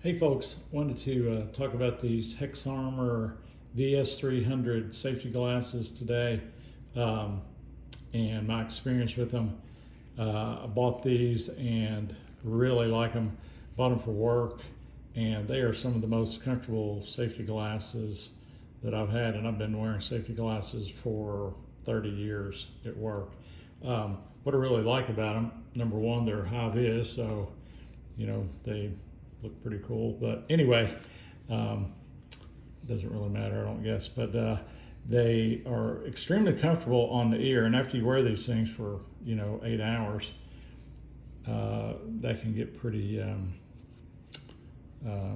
Hey folks, wanted to talk about these HexArmor VS300 safety glasses today and my experience with them. I bought these and really like them. Bought them for work, and they are some of the most comfortable safety glasses that I've had, and I've been wearing safety glasses for 30 years at work. What I really like about them, number one, they're high vis, so they look pretty cool. But anyway, doesn't really matter, I don't guess. But they are extremely comfortable on the ear, and after you wear these things for 8 hours, that can get pretty.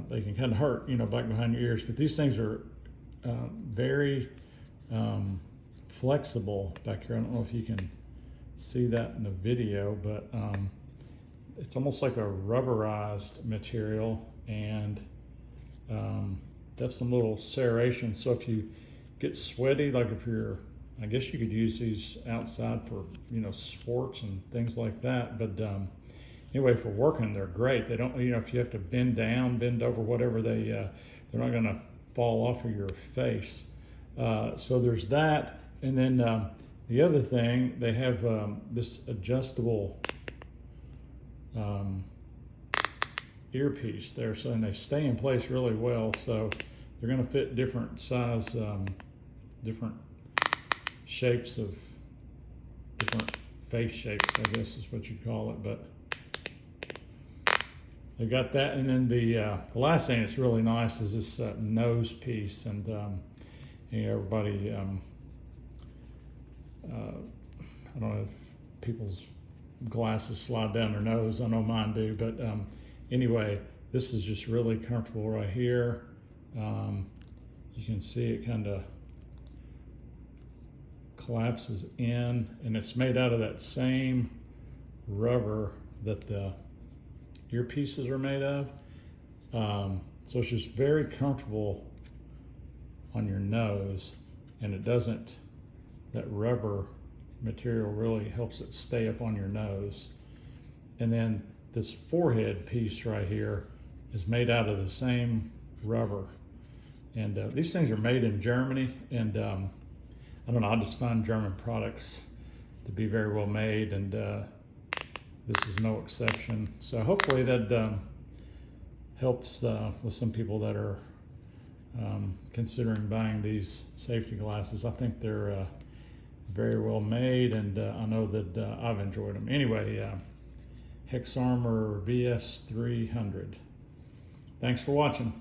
They can kind of hurt, back behind your ears. But these things are very flexible back here. I don't know if you can see that in the video, but it's almost like a rubberized material, and that's some little serration. So if you get sweaty, like if you're, I guess you could use these outside for sports and things like that. But anyway, for working, they're great. They don't, if you have to bend down, bend over, whatever, they're not going to fall off of your face. So there's that, and then the other thing, they have this adjustable earpiece there, so and they stay in place really well. So they're going to fit different size, different shapes of different face shapes, I guess is what you'd call it. But they got that, and then the last thing that's really nice is this nose piece, and everybody. I don't know if people's glasses slide down their nose. I know mine do, but anyway, this is just really comfortable right here. You can see it kind of collapses in, and it's made out of that same rubber that the earpieces are made of. So it's just very comfortable on your nose, and it doesn't, that rubber material really helps it stay up on your nose. And then this forehead piece right here is made out of the same rubber. And these things are made in Germany, and I don't know, I just find German products to be very well made, and this is no exception. So hopefully that helps with some people that are considering buying these safety glasses. I think they're very well made, and I know that I've enjoyed them. Anyway, HexArmor VS300. Thanks for watching.